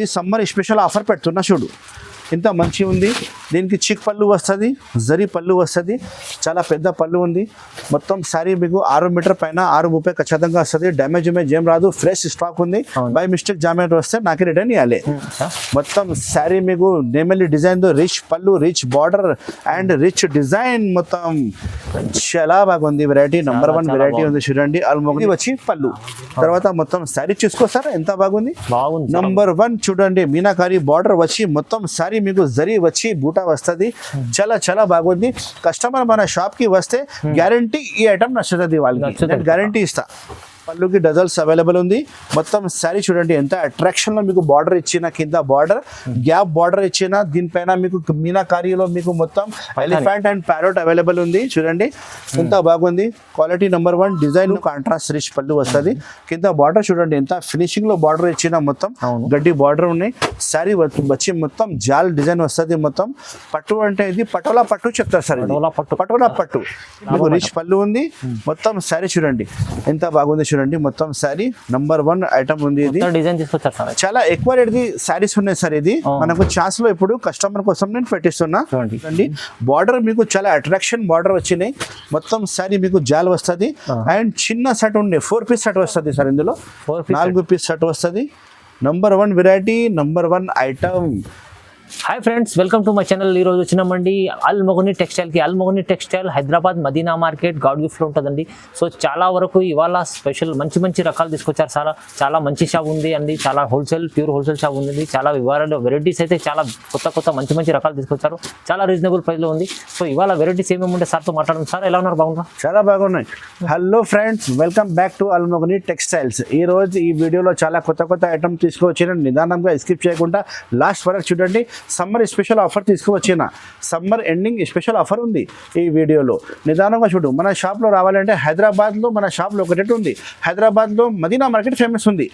ఇది summer special offer పెడుతున్నా చూడు. ఇంత మంచి ఉంది. దీనికి చిక్ పళ్ళు వస్తుంది, జరీ పళ్ళు వస్తుంది, చాలా పెద్ద పళ్ళు ఉంది. మొత్తం శారీ మీకు 6 మీటర్ పైన 6:30 ఖచ్చితంగా వస్తుంది. డ్యామేజ్ ఏం రాదు, ఫ్రెష్ స్టాక్ ఉంది. బై మిస్టేక్ జామేట్ వస్తే నాకు రిటర్న్ ఇవ్వాలి. మొత్తం శారీ మీకు నెమలి డిజైన్ తో రిచ్ పళ్ళు, rich border and rich design, మొత్తం చాలా బాగుంది. వెరైటీ నంబర్ 1 వెరైటీ ఉంది చూడండి. అల్మోగి వచ్చి పళ్ళు, తర్వాత మొత్తం శారీ చూసుకోసారా ఎంత బాగుంది. నంబర్ 1 చూడండి, మీనాకారి బార్డర్ వచ్చి మొత్తం శారీ మీకు జరీ వచ్చి బూటా వస్తుంది. చాలా బాగుంది. కస్టమర్ మన షాప్ కి వస్తే గ్యారంటీ ఈ ఐటమ్ నచ్చుతుంది, వాళ్ళకి గ్యారంటీ ఇస్తా. పళ్ళుకి డజల్స్ అవైలబుల్ ఉంది. మొత్తం శారీ చూడండి ఎంత అట్రాక్షన్ లో మీకు బార్డర్ ఇచ్చిన, కింద బార్డర్ గ్యాప్ బార్డర్ ఇచ్చిన, దీనిపైన మీకు మీనాకారీలో మీకు మొత్తం ఎలిఫెంట్ అండ్ ప్యారోట్ అవైలబుల్ ఉంది. చూడండి ఎంత బాగుంది. Quality number 1 design, contrast rich పళ్ళు వస్తుంది. కింద బార్డర్ చూడండి ఎంత ఫినిషింగ్ లో బార్డర్ ఇచ్చిన, మొత్తం గడ్డి బార్డర్ ఉన్నాయి. శారీ వచ్చి మొత్తం జాల్ డిజైన్ వస్తుంది. మొత్తం పట్టు అంటే ఇది పటోలా పట్టు చెప్తారు సార్, పటోలా పట్టు మీకు రిచ్ పళ్ళు ఉంది. మొత్తం శారీ చూడండి ఎంత బాగుంది. చూడండి మొత్తం శారీ నంబర్ 1 ఐటమ్ ఉంది. ఇది డిజైన్ తీసుకొచ్చారు సార్, చాలా ఎక్కువ రేట్ ది శారీస్ ఉన్నాయి సార్. ఇది మనకు ఛాన్స్ లో ఇప్పుడు కస్టమర్ కోసం నేను పెట్టిస్తున్నా. చూడండి బార్డర్ మీకు చాలా అట్రాక్షన్ బార్డర్ వచ్చినాయి. మొత్తం శారీ మీకు జాల్ వస్తుంది అండ్ చిన్న సెట్ ఉండే 4 పీస్ సెట్ వస్తుంది సార్. ఇందులో 4 పీస్ సెట్ వస్తుంది. Number 1 variety, number 1 item. Hi friends, welcome to my channel. ఈ రోజు వచ్చినామండి అల్ మొగని టెక్స్టైల్కి. అల్ మొగని టెక్స్టైల్ హైదరాబాద్ మదీనా మార్కెట్ గాడ్ గిఫ్ట్లో ఉంటుందండి. సో చాలా వరకు ఇవాళ స్పెషల్ మంచి రకాలు తీసుకొచ్చారు సార్. చాలా మంచి షాప్ ఉంది అండి, చాలా ప్యూర్ హోల్సేల్ షాప్ ఉంది. చాలా వివరాలు వెరైటీస్ అయితే చాలా కొత్త మంచి రకాలు తీసుకొచ్చారు. చాలా రీజనబుల్ ప్రైస్లో ఉంది. సో ఇవాళ వెరైటీస్ ఏమేమి ఉంటే సార్తో మాట్లాడడం. సార్ ఎలా ఉన్నారు? బాగున్నా? చాలా బాగున్నాయి. Hello friends, welcome back to Al Mogani textiles. ఈ రోజు ఈ వీడియోలో చాలా కొత్త ఐటమ్ తీసుకువచ్చిన, నిదానంగా స్కిప్ చేయకుండా లాస్ట్ వరకు చూడండి. సమ్మర్ స్పెషల్ ఆఫర్ తీసుకువచ్చిన, సమ్మర్ ఎండింగ్ స్పెషల్ ఆఫర్ ఉంది ఈ వీడియోలో. నిదానంగా చూడు. మన షాప్లో రావాలంటే హైదరాబాద్లో మన షాప్లో ఒక రేట్ ఉంది. హైదరాబాద్లో మదీనా మార్కెట్ ఫేమస్ ఉంది,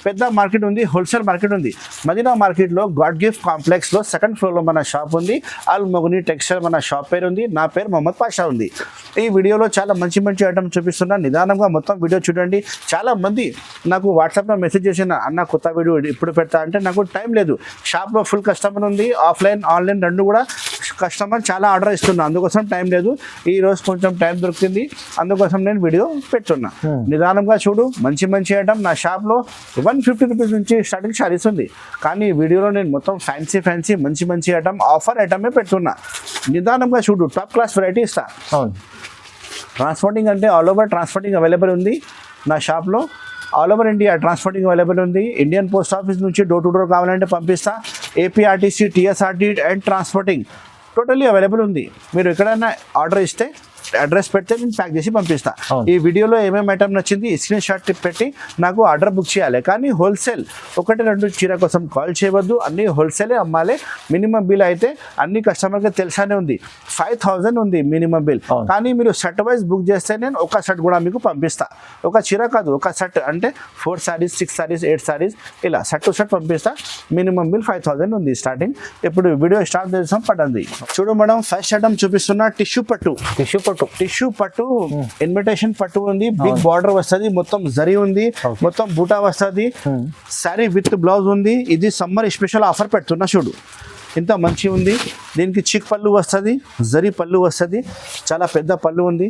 పెద్ద మార్కెట్ ఉంది, హోల్సేల్ మార్కెట్ ఉంది. మదీనా మార్కెట్లో గాడ్ గిఫ్ట్ కాంప్లెక్స్లో 2nd ఫ్లోర్లో మన షాప్ ఉంది. అల్ మొగని టెక్స్టైల్ మన షాప్ పేరు ఉంది. నా పేరు మొహమ్మద్ పాషా ఉంది. ఈ వీడియోలో చాలా మంచి ఐటమ్ చూపిస్తున్నా. నిదానంగా మొత్తం వీడియో చూడండి. చాలా మంది నాకు వాట్సాప్లో మెసేజ్ చేసిన, అన్న కొత్త వీడియో ఇప్పుడు పెడతా అంటే నాకు టైం లేదు. షాప్లో ఫుల్ కస్టమర్ ఉంది, ఆఫ్లైన్ ఆన్లైన్ రెండు కూడా కస్టమర్ చాలా ఆర్డర్ ఇస్తున్నా, అందుకోసం టైం లేదు. ఈ రోజు కొంచెం టైం దొరికింది, అందుకోసం నేను వీడియో పెడుతున్నా. నిదానంగా చూడు. మంచి ఐటమ్ నా షాప్లో 150 రూపీస్ నుంచి స్టార్టింగ్ శారీస్ ఉంది. కానీ ఈ వీడియోలో నేను మొత్తం ఫ్యాన్సీ మంచి ఐటమ్, ఆఫర్ ఐటమే పెడుతున్నా. నిదానంగా చూడు. టాప్ క్లాస్ వెరైటీ ఇస్తా. ట్రాన్స్పోర్టింగ్ అంటే ఆల్ ఓవర్ ట్రాన్స్పోర్టింగ్ అవైలబుల్ ఉంది నా షాప్లో. All over India transporting available ఉంది. ఇండియన్ పోస్ట్ ఆఫీస్ నుంచి డోర్ టు డోర్ కావాలంటే పంపిస్తా. APRTC, TSRT and transporting totally available ఉంది. మీరు ఎక్కడైనా ఆర్డర్ ఇస్తే అడ్రస్ పెడితే నేను ప్యాక్ చేసి పంపిస్తా. ఈ వీడియోలో ఏమేమి ఐటమ్ నచ్చింది స్క్రీన్ షాట్ పెట్టి నాకు ఆర్డర్ బుక్ చేయాలి. కానీ హోల్సేల్ 1-2 చీర కోసం కాల్ చేయవద్దు, అన్ని హోల్సేలే అమ్మాలి. మినిమం బిల్ అయితే అన్ని కస్టమర్కి తెలుసానే ఉంది, 5000 ఉంది మినిమం బిల్. కానీ మీరు సెట్ వైజ్ బుక్ చేస్తే నేను ఒక సెట్ కూడా మీకు పంపిస్తా. ఒక చీర కాదు, ఒక సెట్ అంటే 4 సారీస్, 6 సారీస్, 8 సారీస్ ఇలా సెట్ టు సెట్ పంపిస్తా. మినిమం బిల్ 5000 ఉంది స్టార్టింగ్. ఇప్పుడు వీడియో స్టార్ట్ చేసాం, పడండి. చూడు మేడం, ఫస్ట్ ఐటమ్ చూపిస్తున్నా టిష్యూ పట్టు ఇన్విటేషన్ పట్టు ఉంది. బిగ్ బార్డర్ వస్తుంది, మొత్తం జరీ ఉంది, మొత్తం బూటా వస్తుంది. శారీ విత్ బ్లౌజ్ ఉంది. ఇది సమ్మర్ స్పెషల్ ఆఫర్ పెడుతున్నా చూడు. ఇంత మంచి ఉంది. దీనికి చిక్ పళ్ళు వస్తుంది, జరీ పళ్ళు వస్తుంది, చాలా పెద్ద పళ్ళు ఉంది.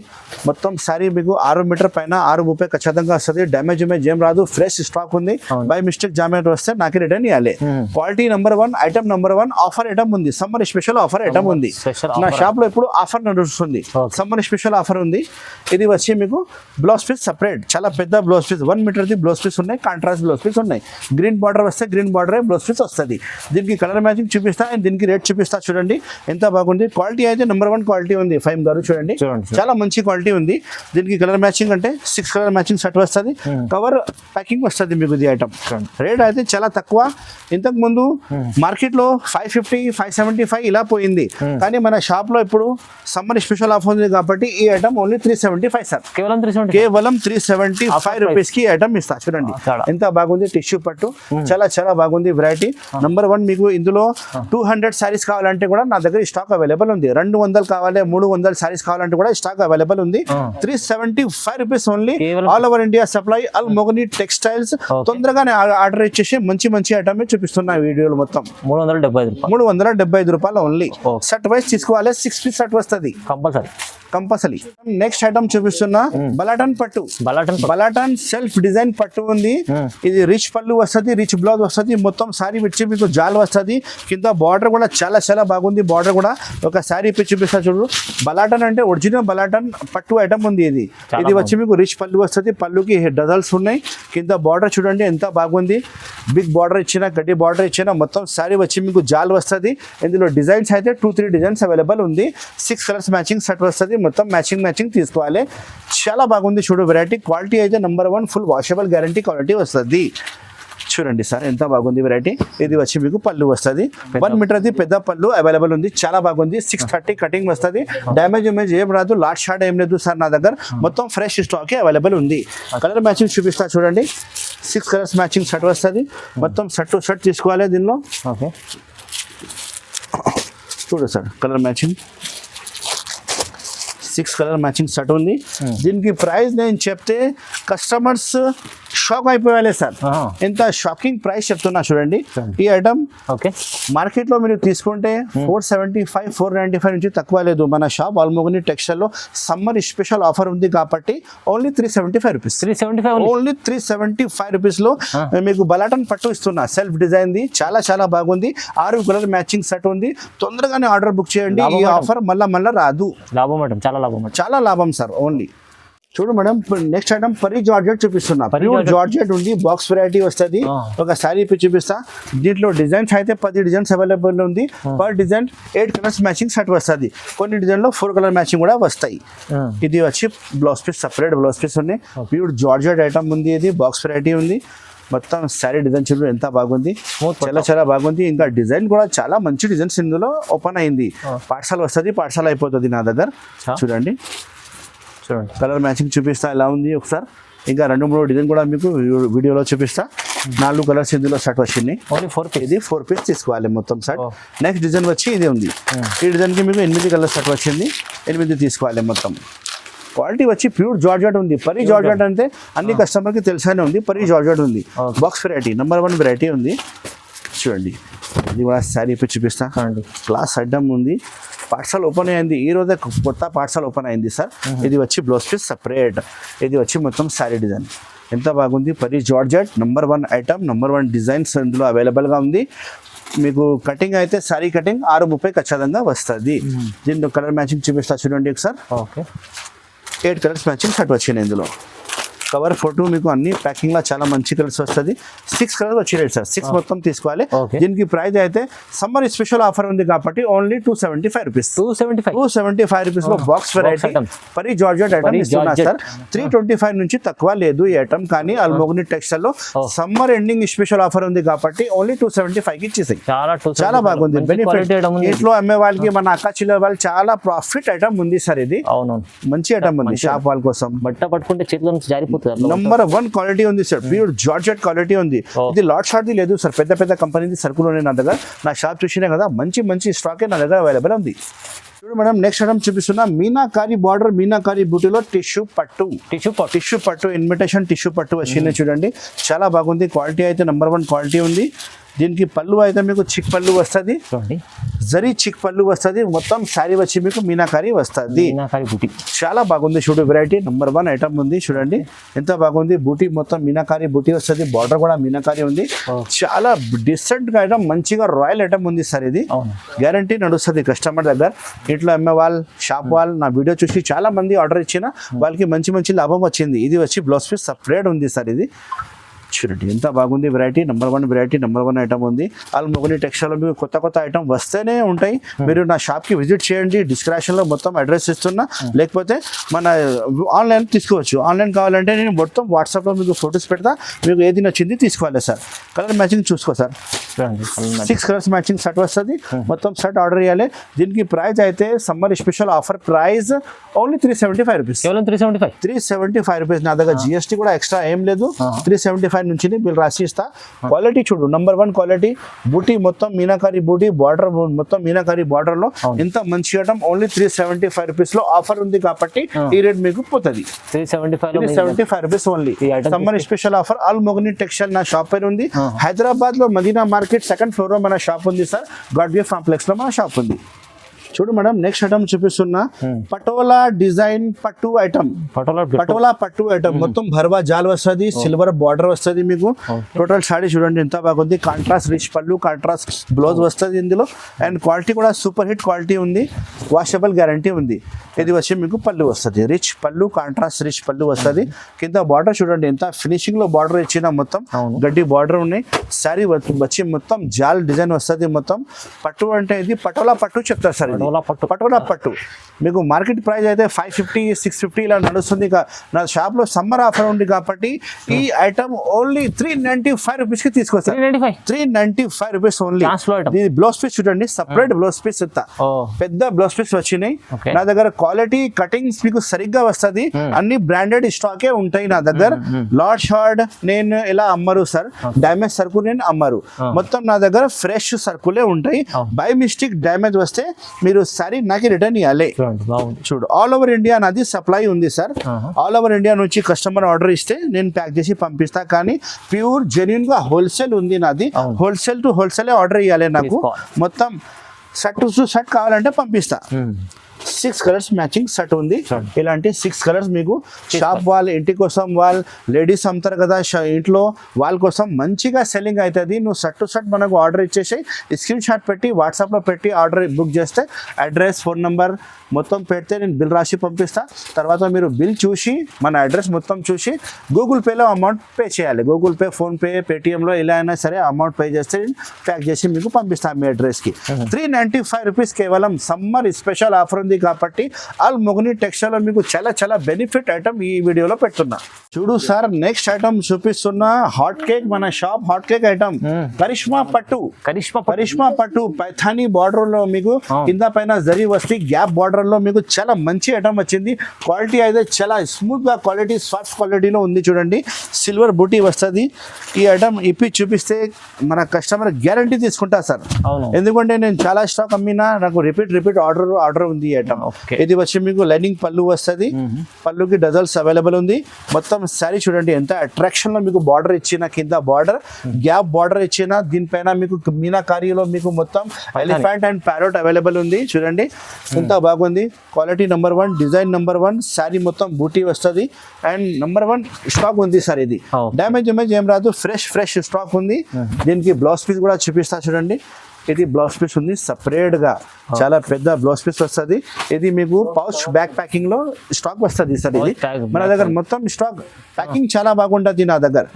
మొత్తం శారీ మీకు 6 మీటర్ పైన 6:30 ఖచ్చితంగా వస్తుంది. డ్యామేజ్ ఏం రాదు, ఫ్రెష్ స్టాక్ ఉంది. బై మిస్టేక్ జామేట్ వస్తే నాకు రిటర్న్ ఇవ్వాలి. Quality number 1 item number 1 offer item ఉంది. సమ్మర్ స్పెషల్ ఆఫర్ ఐటమ్ ఉంది నా షాప్ లో. ఇప్పుడు ఆఫర్ నడుస్తుంది, సమ్మర్ స్పెషల్ ఆఫర్ ఉంది. ఇది వచ్చి మీకు బ్లౌజ్ పీస్ సపరేట్, చాలా పెద్ద బ్లౌజ్ పీస్, 1 మీటర్ ది బ్లౌజ్ పీస్ ఉన్నాయి, కాంట్రాస్ట్ బ్లౌజ్ పీస్ ఉన్నాయి. గ్రీన్ బార్డర్ వస్తే గ్రీన్ బార్డర్ బ్లౌజ్ పీస్ వస్తుంది. దీనికి కలర్ మ్యాచింగ్ చూపిస్తా, దీనికి రేట్ చూపిస్తా. చూడండి ఎంత బాగుంది. క్వాలిటీ అయితే నంబర్ 1 క్వాలిటీ ఉంది. ఫైమ్ గారు చూడండి, చాలా మంచి క్వాలిటీ ఉంది. దీనికి కలర్ మ్యాచింగ్ అంటే 6 కలర్ మ్యాచింగ్ సెట్ వస్తుంది. కవర్ ప్యాకింగ్ వస్తుంది మీకు ఇది ఐటమ్. రేట్ అయితే చాలా తక్కువ. ఇంతకు ముందు మార్కెట్ లో 550, 575 ఇలా పోయింది. కానీ మన షాప్ లో ఇప్పుడు సమ్మర్ స్పెషల్ ఆఫర్ ఉంది కాబట్టి ఈ ఐటమ్ ఓన్లీ 375 సార్. కేవలం 375 రూపీస్ కి ఐటమ్ ఇస్తా. చూడండి ఎంత బాగుంది. టిష్యూ పట్టు చాలా బాగుంది వెరైటీ. నంబర్ 1 మీకు ఇందులో 2 200 శారీస్ కావాలంటే కూడా నా దగ్గర స్టాక్ అవైలబుల్ ఉంది. 200 కావాలి, 300 శారీస్ కావాలంటే కూడా స్టాక్ అవైలబుల్ ఉంది. 375 రూపీస్ ఓన్లీ, కేవలం all over India supply, Al Mogani textiles. తొందరగానే ఆర్డర్ ఇచ్చేసి మంచి ఐటమ్ చూపిస్తున్నా వీడియోలో. మొత్తం 375 రూపాయలు ఓన్లీ. సెట్ వైస్ తీసుకోవాలి, 6 పీస్ సెట్ వస్తుంది కంపల్సరీ. నెక్స్ట్ ఐటమ్ చూపిస్తున్నా బలాటన్ పట్టు. బలాటన్ సెల్ఫ్ డిజైన్ పట్టు ఉంది. ఇది రిచ్ పళ్ళు వస్తుంది, రిచ్ బ్లౌజ్ వస్తుంది. మొత్తం సారీ వచ్చి మీకు జాల్ వస్తుంది. కింద బార్డర్ కూడా చాలా బాగుంది. బార్డర్ కూడా ఒక సారీ ఇప్పి చూపిస్తా చూడు. బలాటన్ అంటే ఒరిజినల్ బలాటన్ పట్టు ఐటమ్ ఉంది. ఇది వచ్చి మీకు రిచ్ పళ్ళు వస్తుంది. పళ్ళుకి డజల్స్ ఉన్నాయి. కింద బార్డర్ చూడండి ఎంత బాగుంది. బిగ్ బార్డర్ ఇచ్చిన, గడ్డి బార్డర్ ఇచ్చిన. మొత్తం సారీ వచ్చి మీకు జాల్ వస్తుంది. ఇందులో డిజైన్స్ అయితే 2-3 డిజైన్స్ అవైలబుల్ ఉంది. 6 కలర్స్ మ్యాచింగ్ సెట్ వస్తుంది. మొత్తం మ్యాచింగ్ తీసుకోవాలి. చాలా బాగుంది చూడు. వెరైటీ క్వాలిటీ అయితే number 1, full washable guarantee quality వస్తుంది. చూడండి సార్ ఎంత బాగుంది వెరైటీ. ఇది వచ్చి మీకు పళ్ళు వస్తుంది. 1 మీటర్ అది పెద్ద పళ్ళు అవైలబుల్ ఉంది. చాలా బాగుంది. 630 కటింగ్ వస్తుంది. డ్యామేజ్ ఏం రాదు, లాట్ షార్ట్ ఏం లేదు సార్ నా దగ్గర. మొత్తం ఫ్రెష్ స్టాక్ అవైలబుల్ ఉంది. కలర్ మ్యాచింగ్ చూపిస్తా చూడండి. 6 కలర్స్ మ్యాచింగ్ సెట్ వస్తుంది. మొత్తం సెట్ తీసుకోవాలి దీనిలో. ఓకే చూడు sir colour matching 6 colour matching set ఉంది. దీనికి ప్రైస్ నేను చెప్తే కస్టమర్స్ షాక్ అయిపోయాలి సార్. ఎంత షాకింగ్ ప్రైస్ చెప్తున్నా చూడండి. ఈ ఐటమ్ మార్కెట్ లో మీరు తీసుకుంటే 475, 495 నుంచి తక్కువ లేదు. మన షాప్ ఆల్మోగని టెక్స్టైల్ లో సమ్మర్ స్పెషల్ ఆఫర్ ఉంది కాబట్టి ఓన్లీ 375 రూపీస్. ఓన్లీ 375 రూపీస్ లో మీకు బలాటన్ పట్టు ఇస్తున్నా. సెల్ఫ్ డిజైన్ ది చాలా బాగుంది. 6 కలర్ మ్యాచింగ్ సెట్ ఉంది. తొందరగానే ఆర్డర్ బుక్ చేయండి. ఈ ఆఫర్ మళ్ళా రాదు. చాలా లాభం సార్. ఓన్లీ చూడు madam. Next item Pari georgette చూపిస్తున్నా. ప్యూర్ జార్జెట్ ఉంది. బాక్స్ వెరైటీ వస్తుంది. ఒక సారీ చూపిస్తా. దీంట్లో డిజైన్స్ అయితే 10 డిజైన్స్ అవైలబుల్ ఉంది. Per design 8 colours matching set వస్తుంది. కొన్ని డిజైన్ లో 4 కలర్ మ్యాచింగ్ కూడా వస్తాయి. ఇది వచ్చి blouse piece, separate blouse piece ఉన్నాయి. ప్యూర్ జార్జెట్ ఐటమ్ ఉంది. ఇది బాక్స్ వెరైటీ ఉంది. మొత్తం సారీ డిజైన్ చూడండి ఎంత బాగుంది. చాలా బాగుంది. ఇంకా డిజైన్ కూడా చాలా మంచి డిజైన్స్ ఇందులో ఓపెన్ అయింది. పార్సల్ వస్తుంది, పార్సల్ అయిపోతుంది నా దగ్గర. చూడండి కలర్ మ్యాచింగ్ చూపిస్తా ఎలా ఉంది ఒకసారి. ఇంకా 2-3 డిజైన్ కూడా మీకు వీడియోలో చూపిస్తా. 4 కలర్స్ ఇందులో సెట్ వచ్చింది. ఇది 4 పీస్ తీసుకోవాలి మొత్తం సెట్. నెక్స్ట్ డిజైన్ వచ్చి ఇది ఉంది. ఈ డిజైన్ కి మీకు 8 కలర్ సెట్ వచ్చింది. 8 తీసుకోవాలి మొత్తం. క్వాలిటీ వచ్చి ప్యూర్ జార్జెట్ ఉంది. పరీ జార్జెట్ అంటే అన్ని కస్టమర్కి తెలిసానే ఉంది. పరీ జార్జెట్ ఉంది. బాక్స్ వెరైటీ నెంబర్ 1 వెరైటీ ఉంది. చూడండి ఇది కూడా శారీ ఇప్పి చూపిస్తా. క్లాస్ ఐటమ్ ఉంది. పార్సల్ ఓపెన్ అయింది. ఈ రోజే కొత్త పార్సల్ ఓపెన్ అయింది సార్. ఇది వచ్చి బ్లౌజ్ పీస్ సపరేట్. ఇది వచ్చి మొత్తం శారీ డిజైన్ ఎంత బాగుంది. Pari georgette number 1 item, number 1 designs ఇందులో అవైలబుల్గా ఉంది. మీకు కటింగ్ అయితే సారీ కటింగ్ 630 ఖచ్చితంగా వస్తుంది. దీంట్లో కలర్ మ్యాచింగ్ చూపిస్తా చూడండి ఒకసారి. 8 కలర్స్ మ్యాచింగ్ సెట్ వచ్చింది. ఇందులో కవర్ ఫోటో మీకు అన్ని ప్యాకింగ్ లా చాలా మంచి కలర్స్ వస్తుంది. 6 కలర్స్ వచ్చి సార్. 6 మొత్తం తీసుకోవాలి. దీనికి ప్రైస్ అయితే సమ్మర్ స్పెషల్ ఆఫర్ ఉంది కాబట్టి ఓన్లీ 275 రూపీస్. 275 రూపీస్ లో box variety Pari georgette item ఇస్తున్నా సార్. 325 నుంచి తక్కువ లేదు ఈ ఐటమ్. కానీ ఆల్మోగని టెక్స్టైల్ లో సమ్మర్ ఎండింగ్ స్పెషల్ ఆఫర్ ఉంది కాబట్టి ఓన్లీ 275 కి ఇచ్చేసాయి. చాలా బాగుంది. బెనిఫిట్ ఇంట్లో అమ్మే వాళ్ళకి, మన అక్క చిల్లర వాళ్ళు చాలా ప్రాఫిట్ ఐటమ్ ఉంది సార్. ఇది మంచి ఐటమ్ ఉంది షాప్ వాళ్ళ కోసం. బట్ట పట్టుకుంటే చేతిలో నుంచి జారిపోతుంది. నెంబర్ 1 క్వాలిటీ ఉంది సార్. ప్యూర్ జార్జెట్ క్వాలిటీ ఉంది. ఇది లాట్ షార్ట్ లేదు సార్. పెద్ద కంపెనీ సరుకులు ఉన్నాయి నా దగ్గర. నా షాప్ చూసినా కదా మంచి స్టాక్ నా దగ్గర అవైలబుల్ ఉంది. చూడు మేడం నెక్స్ట్ ఐటమ్ చూపిస్తున్నా. మీనాకారి బార్డర్, మీనాకారి బూటీలో టిష్యూ పట్టు ఇన్విటేషన్ టిష్యూ పట్టు వచ్చింది. చూడండి చాలా బాగుంది. క్వాలిటీ అయితే నెంబర్ 1 క్వాలిటీ ఉంది. దీనికి పళ్ళు అయితే మీకు చిక్ పళ్ళు వస్తుంది. జరీ చిక్ పళ్ళు వస్తుంది. మొత్తం శారీ వచ్చి మీకు మీనాకారి వస్తుంది. చాలా బాగుంది చూడు. వెరైటీ నెంబర్ 1 ఐటమ్ ఉంది. చూడండి ఎంత బాగుంది. బూటీ మొత్తం మీనాకారి బూటీ వస్తుంది. బార్డర్ కూడా మీనాకారి ఉంది. చాలా డిసెంట్ గా ఐటమ్, మంచిగా రాయల్ ఐటమ్ ఉంది సార్. ఇది గ్యారంటీ నడుస్తుంది కస్టమర్ దగ్గర. ఇంట్లో అమ్మే వాళ్ళు, షాప్ వాళ్ళు నా వీడియో చూసి చాలా మంది ఆర్డర్ ఇచ్చిన వాళ్ళకి మంచి లాభం వచ్చింది. ఇది వచ్చి బ్లౌజ్ పీస్ సపరేట్ ఉంది సార్. ఇది చూడండి ఎంత బాగుంది. Variety number 1 variety number 1 item ఉంది. ఆల్మోగని టెక్స్టైల్ మీకు కొత్త ఐటమ్ వస్తేనే ఉంటాయి. మీరు నా షాప్కి విజిట్ చేయండి. డిస్క్రిప్షన్లో మొత్తం అడ్రస్ ఇస్తున్నా. లేకపోతే మన ఆన్లైన్ తీసుకోవచ్చు. ఆన్లైన్ కావాలంటే నేను మొత్తం వాట్సాప్లో మీకు ఫొటోస్ పెడతా. మీకు ఏది నచ్చింది తీసుకోవాలి సార్. కలర్ మ్యాచింగ్ చూసుకో సార్. 6 కలర్స్ మ్యాచింగ్ సెట్ వస్తుంది. మొత్తం సెట్ ఆర్డర్ చేయాలి. దీనికి ప్రైస్ అయితే summer special offer price only 375 rupees. 375 rupees. నా దగ్గర GST కూడా ఎక్స్ట్రా ఏం లేదు. 375 నుంచి బిల్ రాసి ఇస్తా. క్వాలిటీ చూడు, నంబర్ 1 క్వాలిటీ. బూటీ మొత్తం మీనాకారి బూటీ, బార్డర్ మొత్తం మీనాకారి బార్డర్ లో ఇంత మంచి ఐటమ్. ఓన్లీ 375 రూపీస్ లో ఆఫర్ ఉంది కాబట్టి ఈ రేట్ మీకు పోతుంది. 375 rupees only. Summer special offer. Al Mogani textile నా షాప్ పేరు ఉంది. హైదరాబాద్ లో మదీనా మార్కెట్ 2nd ఫ్లోర్ లో మన షాప్ ఉంది సార్. గాడ్ గిఫ్ట్ కాంప్లెక్స్ లో మన షాప్ ఉంది. చూడు మేడం, నెక్స్ట్ ఐటమ్ చూపిస్తున్నా. పటోలా డిజైన్ పట్టు ఐటమ్. పటోలా పట్టు ఐటమ్ మొత్తం భర్వా జాల్ వస్తుంది, సిల్వర్ బార్డర్ వస్తుంది మీకు. టోటల్ సాడీ చూడండి ఎంత బాగుంది. కాంట్రాస్ట్ రిచ్ పళ్ళు, కాంట్రాస్ట్ బ్లౌజ్ వస్తుంది ఇందులో. అండ్ క్వాలిటీ కూడా సూపర్ హిట్ క్వాలిటీ ఉంది. వాషబుల్ గ్యారంటీ ఉంది. ఇది వచ్చి మీకు పళ్ళు వస్తుంది, రిచ్ పళ్ళు, కాంట్రాస్ట్ రిచ్ పళ్ళు వస్తుంది. కింద బార్డర్ చూడండి ఎంత ఫినిషింగ్ లో బార్డర్ ఇచ్చిన, మొత్తం గడ్డి బార్డర్ ఉన్నాయి. శారీ వచ్చి మొత్తం జాల్ డిజైన్ వస్తుంది మొత్తం. పట్టు అంటే ఇది పటోలా పట్టు చెప్తారు సార్. పటోలా పట్టు మీకు మార్కెట్ ప్రైస్ అయితే 550, 650 ఇలా నడుస్తుంది. నా షాప్ లో సమ్మర్ ఆఫర్ ఉంది కాబట్టి ఈ ఐటమ్ ఓన్లీ 395 రూపీస్ కి తీసుకొస్తాను. 395 రూపీస్ ఓన్లీ. బ్లౌజ్ పీస్ చూడండి, సపరేట్ బ్లౌజ్ పీస్ ఇస్తా. పెద్ద బ్లౌజ్ పీస్ వచ్చినాయి నా దగ్గర. క్వాలిటీ కటింగ్స్ మీకు సరిగ్గా వస్తుంది. అన్ని బ్రాండెడ్ స్టాకే ఉంటాయి నా దగ్గర. లార్డ్ షార్ట్ నేను ఇలా అమ్మరు సార్. డ్యామేజ్ సరుకు నేను అమ్మరు. మొత్తం నా దగ్గర ఫ్రెష్ సరుకులే ఉంటాయి. బై మిస్టేక్ డ్యామేజ్ వస్తే మీరు సారీ నాకు రిటర్న్ ఇవ్వాలి. చూడు, ఆల్ ఓవర్ ఇండియా నాది సప్లై ఉంది సార్. ఆల్ ఓవర్ ఇండియా నుంచి కస్టమర్ ఆర్డర్ ఇస్తే నేను ప్యాక్ చేసి పంపిస్తా. కానీ ప్యూర్ జెన్యున్ గా హోల్సేల్ ఉంది నాది. హోల్సేల్ టు హోల్సేల్ ఆర్డర్ ఇవ్వాలి నాకు. మొత్తం షర్ట్ టు షర్ట్ కావాలంటే పంపిస్తా. 6 కలర్స్ మ్యాచింగ్ సెట్ ఉంది. ఇలాంటి 6 కలర్స్ మీకు షాప్ వాల్, ఇంటి కోసం వాల్, లేడీస్ అమ్ముతారు కదా ఇంట్లో వాళ్ళ కోసం మంచిగా సెల్లింగ్ అవుతుంది. నువ్వు షర్ట్ టు షర్ట్ మనకు ఆర్డర్ ఇచ్చేసి స్క్రీన్ షాట్ పెట్టి వాట్సాప్లో పెట్టి ఆర్డర్ బుక్ చేస్తే అడ్రస్, ఫోన్ నెంబర్ మొత్తం పెడితే నేను బిల్ రాసి పంపిస్తా. తర్వాత మీరు బిల్ చూసి మన అడ్రస్ మొత్తం చూసి గూగుల్ పేలో అమౌంట్ పే చేయాలి. గూగుల్ పే, ఫోన్పే, పేటిఎంలో ఎలా అయినా సరే అమౌంట్ పే చేస్తే ప్యాక్ చేసి మీకు పంపిస్తాను మీ అడ్రస్కి. 395 రూపీస్ కేవలం. సమ్మర్ స్పెషల్ ఆఫర్ ఉంది కాబట్టి ఆల్ మొగని టెక్స్టైల్ మీకు చాలా చాలా బెనిఫిట్ ఐటమ్ ఈ వీడియోలో పెడుతున్నా. చూడు సార్, నెక్స్ట్ ఐటమ్ చూపిస్తున్నా. హాట్ కేక్, మన shop hot cake item. Karishma పట్టు పైథానీ బార్డర్ లో మీకు కింద పైన జరీ వస్తే గ్యాప్ బార్డర్ లో మీకు చాలా మంచి ఐటమ్ వచ్చింది. క్వాలిటీ అయితే చాలా స్మూత్ గా క్వాలిటీ, సాఫ్ట్ క్వాలిటీలో ఉంది. చూడండి, సిల్వర్ బూటీ వస్తుంది. ఈ ఐటమ్ ఇప్పి చూపిస్తే మన కస్టమర్ గ్యారంటీ తీసుకుంటా సార్. ఎందుకంటే నేను చాలా స్టాక్ అమ్మినా, నాకు రిపీట్ ఆర్డర్ ఉంది ఈ ఐటమ్. ఇది వచ్చి మీకు లైనింగ్ పళ్ళు వస్తుంది. పళ్ళుకి డజల్స్ అవైలబుల్ ఉంది. మొత్తం శారీ చూడండి ఎంత అట్రాక్షన్ లో మీకు బార్డర్ ఇచ్చిన, కింద బార్డర్ గ్యాప్ బార్డర్ ఇచ్చిన, దీనిపైన మీకు మీనాకారీలో మీకు మొత్తం ఎలిఫెంట్ అండ్ ప్యారోట్ అవైలబుల్ ఉంది. చూడండి ఎంత బాగుంది. Quality number 1, design number 1, sari మొత్తం బూటీ వస్తుంది. అండ్ నంబర్ 1 స్టాక్ ఉంది సార్. ఇది డ్యామేజ్ ఏం రాదు, ఫ్రెష్ స్టాక్ ఉంది. దీనికి బ్లౌజ్ పీస్ కూడా చూపిస్తా చూడండి. ఇది బ్లౌజ్ పీస్ ఉంది సపరేట్ గా, చాలా పెద్ద బ్లౌజ్ పీస్ వస్తుంది. ఇది మీకు పౌచ్ బ్యాక్ ప్యాకింగ్ లో స్టాక్ వస్తుంది సార్. ఇది మన దగ్గర మొత్తం స్టాక్ ప్యాకింగ్ చాలా బాగుంటుంది నా దగ్గర.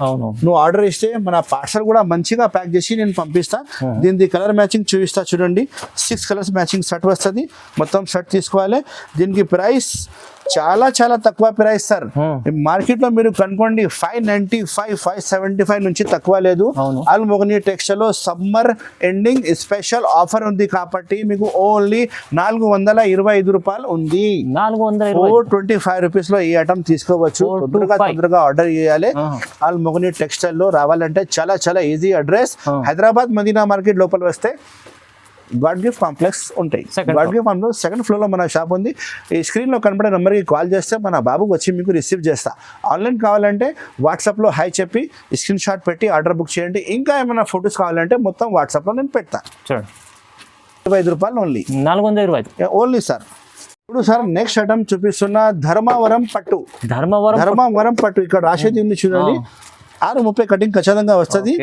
నువ్వు ఆర్డర్ ఇస్తే మన పార్సల్ కూడా మంచిగా ప్యాక్ చేసి నేను పంపిస్తా. దీనికి కలర్ మ్యాచింగ్ చూపిస్తా చూడండి. 6 కలర్స్ మ్యాచింగ్ షర్ట్ వస్తుంది. మొత్తం షర్ట్ తీసుకోవాలి. దీనికి ప్రైస్ చాలా తక్కువ ప్రైస్ సార్. మార్కెట్ లో మీరు కనుకోండి 595, 575 నుంచి తక్కువ లేదు. ఆల్ మొగని టెక్స్టైల్ లో సమ్మర్ ఎండింగ్ స్పెషల్ ఆఫర్ ఉంది కాబట్టి మీకు ఓన్లీ 425 రూపాయలు ఉంది. 425 రూపీస్ లో ఈ ఐటమ్ తీసుకోవచ్చు. తొందరగా ఆర్డర్ చేయాలి. ఆల్ మొగని టెక్స్టైల్ లో రావాలంటే చాలా easy. Address Hyderabad Madina market లోపల వస్తే గాడ్ గిఫ్ట్ కాంప్లెక్స్ ఉంటాయి. God gift complex 2nd floor లో మన షాప్ ఉంది. ఈ స్క్రీన్ లో కనబడే నెంబర్కి కాల్ చేస్తే మన బాబుకి వచ్చి మీకు రిసీవ్ చేస్తా. ఆన్లైన్ కావాలంటే వాట్సాప్ లో హాయ్ చెప్పి స్క్రీన్ షాట్ పెట్టి ఆర్డర్ బుక్ చేయండి. ఇంకా ఏమైనా ఫొటోస్ కావాలంటే మొత్తం వాట్సాప్ లో నేను పెడతా. 25 రూపాయలు ఓన్లీ. 420 only sir. ఇప్పుడు సార్ నెక్స్ట్ ఐటమ్ చూపిస్తున్నా. ధర్మవరం పట్టు ఇక్కడ రాసేది ఉంది చూడండి. 630 కటింగ్ ఖచ్చితంగా వస్తుంది.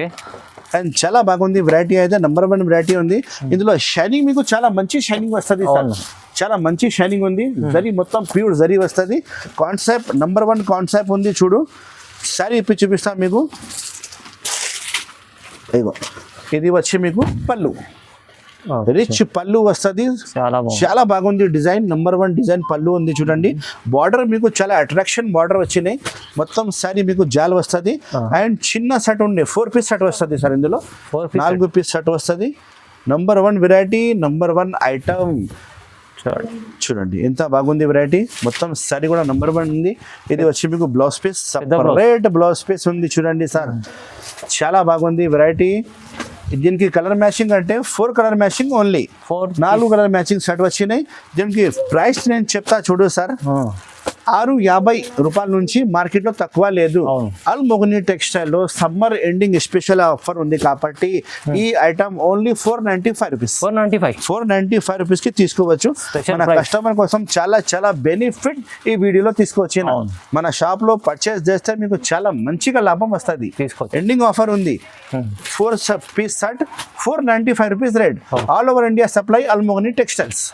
అండ్ చాలా బాగుంది. వెరైటీ అయితే నంబర్ 1 వెరైటీ ఉంది. ఇందులో షైనింగ్ మీకు చాలా మంచి షైనింగ్ వస్తుంది సార్. చాలా మంచి షైనింగ్ ఉంది. జరీ మొత్తం ప్యూర్ జరీ వస్తుంది. కాన్సెప్ట్ నంబర్ 1 కాన్సెప్ట్ ఉంది. చూడు, శారీ ఇప్పి చూపిస్తా మీకు. ఇది వచ్చి మీకు పళ్ళు, రిచ్ పళ్ళు వస్తుంది. చాలా బాగుంది డిజైన్. నంబర్ 1 డిజైన్ పళ్ళు ఉంది చూడండి. బార్డర్ మీకు చాలా అట్రాక్షన్ బార్డర్ వచ్చినాయి. మొత్తం శారీ మీకు జాల్ వస్తుంది. అండ్ చిన్న సెట్ ఉండే 4 పీస్ సెట్ వస్తుంది సార్. ఇందులో 4 పీస్ సెట్ వస్తుంది. Number 1 variety, number 1 item. చూడండి ఎంత బాగుంది వెరైటీ. మొత్తం సారీ కూడా నంబర్ 1 ఉంది. ఇది వచ్చి మీకు blouse piece, separate blouse piece ఉంది చూడండి సార్. చాలా బాగుంది వెరైటీ. దీనికి కలర్ మ్యాచింగ్ అంటే 4 colour matching only, 4 colour matching shirt వచ్చినాయి. దీనికి ప్రైస్ నేను చెప్తా చూడు సార్, 650 రూపాయల నుంచి మార్కెట్లో తక్కువ లేదు. అల్ మొగని టెక్స్టైల్లో సమ్మర్ ఎండింగ్ స్పెషల్ ఆఫర్ ఉంది కాబట్టి ఈ ఐటమ్ ఓన్లీ 495 రూపీస్, 495 రూపీస్ కి తీసుకోవచ్చు. మన కస్టమర్ కోసం చాలా చాలా బెనిఫిట్ ఈ వీడియోలో తీసుకోవచ్చు. మన షాప్ లో పర్చేస్ చేస్తే మీకు చాలా మంచిగా లాభం వస్తుంది. ఎండింగ్ ఆఫర్ ఉంది. 4 piece shirt 495 rupees rate. All over India supply Al Mogani textiles.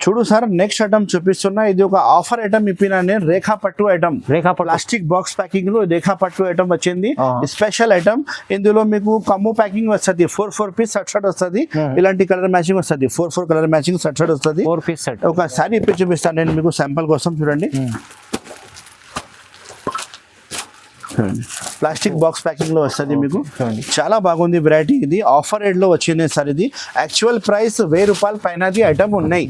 చూడు సార్, నెక్స్ట్ ఐటమ్ చూపిస్తున్నా. ఇది ఒక ఆఫర్ ఐటమ్ ఇప్పినా నేను, రేఖా పట్టు ఐటమ్. ప్లాస్టిక్ బాక్స్ ప్యాకింగ్ లో రేఖా పట్టు ఐటమ్ వచ్చింది. Special item. ఇందులో మీకు కమ్ము ప్యాకింగ్ వస్తుంది. 4 పీస్ షర్ట్ వస్తుంది. ఇలాంటి కలర్ మ్యాచింగ్ వస్తుంది. 4 కలర్ మ్యాచింగ్ షర్ట్ వస్తుంది. ఒక సారీ ఇప్పి చూపిస్తాను నేను మీకు శాంపుల్ కోసం. చూడండి, ప్లాస్టిక్ బాక్స్ ప్యాకింగ్ లో వస్తుంది మీకు. చాలా బాగుంది వెరైటీ. ఇది ఆఫర్ రేట్ లో వచ్చింది సార్. ఇది యాక్చువల్ ప్రైస్ 1000 రూపాయల పైనది ఐటమ్ ఉన్నాయి.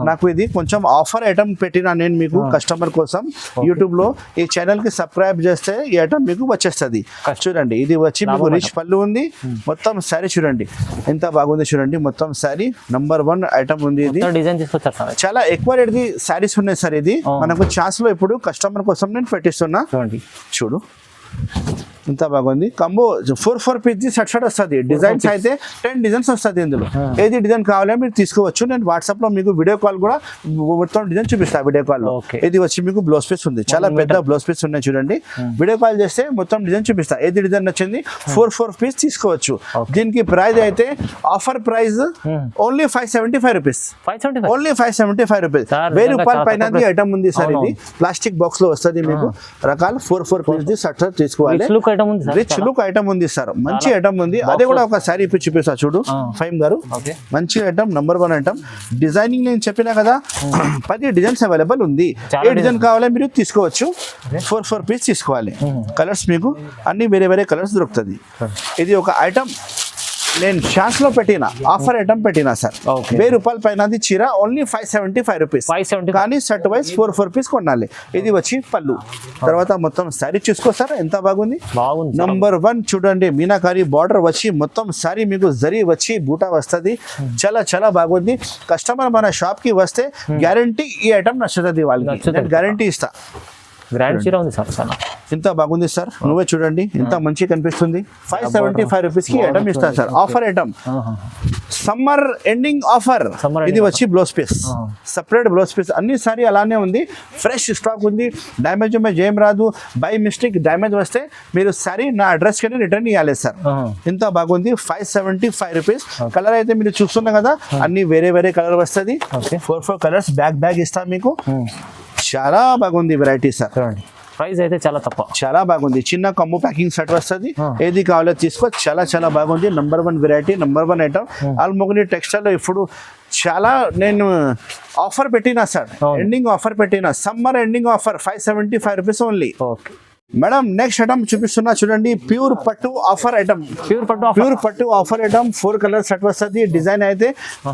నాకు ఇది కొంచెం ఆఫర్ ఐటమ్ పెట్టినా నేను మీకు కస్టమర్ కోసం. యూట్యూబ్ లో ఈ ఛానల్ కి సబ్స్క్రైబ్ చేస్తే ఈ ఐటమ్ మీకు వచ్చేస్తుంది. చూడండి, ఇది వచ్చి మీకు రిచ్ పళ్ళు ఉంది. మొత్తం సారీ చూడండి ఎంత బాగుంది. చూడండి, మొత్తం సారీ నంబర్ 1 ఐటమ్ ఉంది. ఇది చాలా ఎక్కువ రేట్ ది సారీస్ ఉన్నాయి సార్. ఇది మనకు ఛాన్స్ లో ఇప్పుడు కస్టమర్ కోసం నేను పెట్టిస్తున్నా. చూడు ఇంత బాగుంది. కంబో 4 పీస్ షర్ట్ వస్తుంది. డిజైన్స్ అయితే 10 డిజైన్స్ వస్తుంది. ఇందులో ఏది డిజైన్ కావాలో మీరు తీసుకోవచ్చు. నేను వాట్సాప్ లో మీకు వీడియో కాల్ కూడా మొత్తం డిజైన్ చూపిస్తాను వీడియో కాల్ లో. ఇది వచ్చి మీకు బ్లౌజ్ పీస్ ఉంది. చాలా పెద్ద బ్లౌజ్ పీస్ ఉన్నాయి చూడండి. వీడియో కాల్ చేస్తే మొత్తం డిజైన్ చూపిస్తా. ఏది డిజైన్ నచ్చింది 4 పీస్ తీసుకోవచ్చు. దీనికి ప్రైస్ అయితే offer price only 575 rupees. Only 575 rupees. 1000 రూపాయల పైన ఐటమ్ ఉంది సార్. ఇది ప్లాస్టిక్ బాక్స్ లో వస్తుంది మీకు. రకాల 4 పీస్ షర్ట్ తీసుకోవాలి. రిచ్ లుక్ ఐటమ్ ఉంది సార్. మంచి ఐటమ్ ఉంది. అదే కూడా ఒక సారీ ఇప్పి చూపిస్తా చూడు ఫైమ్ గారు. మంచి ఐటమ్, నంబర్ 1 ఐటమ్. డిజైనింగ్ నేను చెప్పినా కదా 10 డిజైన్స్ అవైలబుల్ ఉంది. ఏ డిజైన్ కావాలో మీరు తీసుకోవచ్చు. 4 పీస్ తీసుకోవాలి. కలర్స్ మీకు అన్ని వేరే వేరే కలర్స్ దొరుకుతుంది. ఇది ఒక ఐటమ్ నేను ఛాన్స్ లో పెట్టిన ఆఫర్ ఐటమ్ పెట్టినా సార్. 1000 రూపాయల పైన చీర ఓన్లీ 575 రూపీస్. కానీ షర్ట్ వైజ్ 4 పీస్ కొనాలి. ఇది వచ్చి పళ్ళు. తర్వాత మొత్తం సారీ చూసుకో సార్ ఎంత బాగుంది. నంబర్ 1 చూడండి, మీనాకారి బార్డర్ వచ్చి మొత్తం సారీ మీకు జరీ వచ్చి బూటా వస్తుంది. చాలా చాలా బాగుంది. కస్టమర్ మన షాప్ కి వస్తే గ్యారంటీ ఈ ఐటమ్ నచ్చుతుంది. వాళ్ళకి గ్యారంటీ ఇస్తా. ఎంత బాగుంది సార్. నువ్వే చూడండి ఎంత మంచి కనిపిస్తుంది. 575 రూపీస్ కి ఐటమ్ ఇస్తా sir. Offer item, summer ending offer. ఇది వచ్చి blouse piece, separate blouse piece. అన్ని సారీ అలానే ఉంది. ఫ్రెష్ స్టాక్ ఉంది. డ్యామేజ్ ఏం రాదు. బై మిస్టేక్ డ్యామేజ్ వస్తే మీరు సారీ నా అడ్రస్ కి రిటర్న్ ఇవ్వాలి సార్. ఎంత బాగుంది. 575 రూపీస్. కలర్ అయితే మీరు చూస్తున్నా కదా అన్ని వేరే వేరే కలర్ వస్తుంది. 4 కలర్స్ బ్యాగ్ ఇస్తా మీకు. చాలా బాగుంది వెరైటీ సార్. ప్రైస్ అయితే చాలా తక్కువ. చాలా బాగుంది. చిన్న కమ్ము ప్యాకింగ్ షర్ట్ వస్తుంది. ఏది కావాలో తీసుకో. చాలా చాలా బాగుంది. Number 1 variety, number 1 item. Al మొగని textile ఇప్పుడు చాలా నేను ఆఫర్ పెట్టినా సార్. ఎండింగ్ ఆఫర్ పెట్టినా. Summer ending offer 575 rupees only. Madam next item చూపిస్తున్నా చూడండి. ప్యూర్ పట్టు ఆఫర్ ఐటమ్. ప్యూర్ పట్టు ఆఫర్ ఐటమ్. 4 కలర్ షర్ట్ వస్తుంది. డిజైన్ అయితే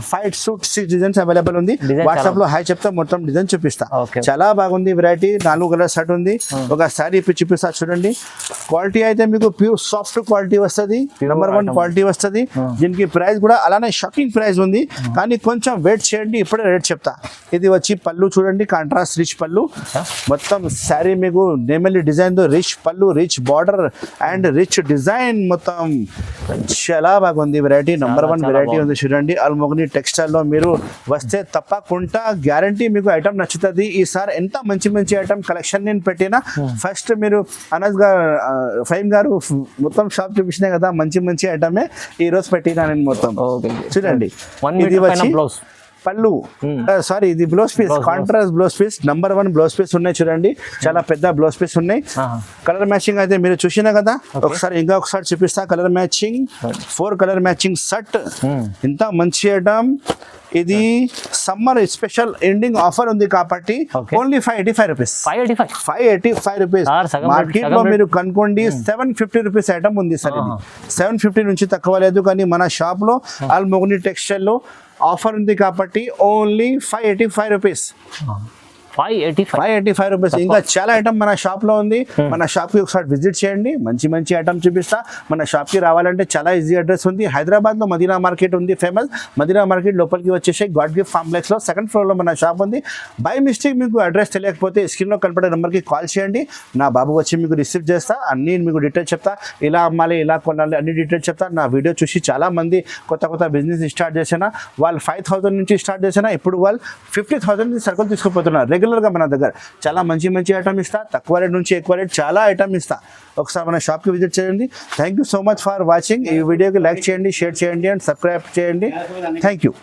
5 సూట్ 6 డిజైన్స్ అవైలబుల్ ఉంది. వాట్సాప్ లో హాయ్ చెప్తా మొత్తం డిజైన్ చూపిస్తా. చాలా బాగుంది వెరైటీ. 4 కలర్ షర్ట్ ఉంది. ఒక సారీ ఇప్పి చూపిస్తా చూడండి. క్వాలిటీ అయితే మీకు ప్యూర్ సాఫ్ట్ క్వాలిటీ వస్తుంది. నంబర్ 1 క్వాలిటీ వస్తుంది. దీనికి ప్రైస్ కూడా అలానే షాకింగ్ ప్రైస్ ఉంది. కానీ కొంచెం వెయిట్ చేయండి, ఇప్పుడే రేట్ చెప్తా. ఇది వచ్చి పళ్ళు చూడండి. కాంట్రాస్ట్ రిచ్ పళ్ళు. మొత్తం సారీ మీకు నెమలి డిజైన్ తో రిచ్ పళ్ళు, rich border and rich design. మొత్తం చాలా బాగుంది వెరైటీ. నంబర్ 1 వెరైటీ ఉంది చూడండి. అల్ మొగని టెక్స్టైల్ లో మీరు వస్తే తప్పకుండా గ్యారంటీ మీకు ఐటమ్ నచ్చుతుంది. ఈసారి ఎంత మంచి మంచి ఐటమ్ కలెక్షన్ నేను పెట్టినా. ఫస్ట్ మీరు అనస్ గారు ఫైమ్ గారు మొత్తం షాప్ చూపించినాయి కదా మంచి మంచి ఐటమే ఈ రోజు పెట్టినా నేను మొత్తం. చూడండి ఇది వచ్చి పళ్ళు. సారీ ఇది blouse piece. Contrast blouse piece. Number 1 blouse piece ఉన్నాయి చూడండి. చాలా పెద్ద బ్లౌజ్ పీస్ ఉన్నాయి. కలర్ మ్యాచింగ్ అయితే మీరు చూసినా కదా. ఒకసారి ఇంకా ఒకసారి చూపిస్తా. Colour matching 4 colour matching shirt. ఇంత మంచి ఐటమ్. ఇది సమ్మర్ స్పెషల్ ఎండింగ్ ఆఫర్ ఉంది కాబట్టి ఓన్లీ 585 రూపీస్. 585 రూపీస్. మార్కెట్ లో మీరు కనుకోండి 750 రూపీస్ ఐటమ్ ఉంది సార్. ఇది 750 నుంచి తక్కువ లేదు. కానీ మన షాప్ లో అల్ మొగని టెక్స్టైల్ లో ఆఫర్ ఉంది కాబట్టి ఓన్లీ 585 రూపీస్. 585 రూపీస్. ఇంకా చాలా ఐటమ్ మన షాప్ లో ఉంది. మన షాప్ కి ఒకసారి విజిట్ చేయండి, మంచి మంచి ఐటమ్ చూపిస్తా. మన షాప్ కి రావాలంటే చాలా ఈజీ అడ్రస్ ఉంది. హైదరాబాద్ లో మదీనా మార్కెట్ ఉంది ఫేమస్. మదీనా మార్కెట్ లోపలికి వచ్చేసి గాడ్ గిఫ్ట్ కాంప్లెక్స్ లో సెకండ్ ఫ్లోర్ లో మన షాప్ ఉంది. బై మిస్టేక్ మీకు అడ్రస్ తెలియకపోతే స్క్రీన్ లో కనపడే నెంబర్ కి కాల్ చేయండి. నా బాబు వచ్చి మీకు రిసీవ్ చేస్తా, అన్ని మీకు డీటెయిల్స్ చెప్తా, ఇలా అమ్మాలి ఇలా కొనాలి అన్ని డీటెయిల్స్ చెప్తా. నా వీడియో చూసి చాలా మంది కొత్త బిజినెస్ స్టార్ట్ చేసిన వాళ్ళు 5,000 నుంచి స్టార్ట్ చేసిన ఇప్పుడు వాళ్ళు 50,000 సరుకులు తీసుకుపోతున్నారు. రెగ్యులర్గా మన దగ్గర చాలా మంచి ఐటమ్ ఇస్తా, తక్కువ రేట్ నుంచి ఎక్కువ రేట్ చాలా ఐటమ్ ఇస్తా. ఒకసారి మన షాప్కి విజిట్ చేయండి. Thank you so much for watching. ఈ వీడియోకి లైక్ చేయండి, షేర్ చేయండి అండ్ సబ్స్క్రైబ్ చేయండి. Thank you.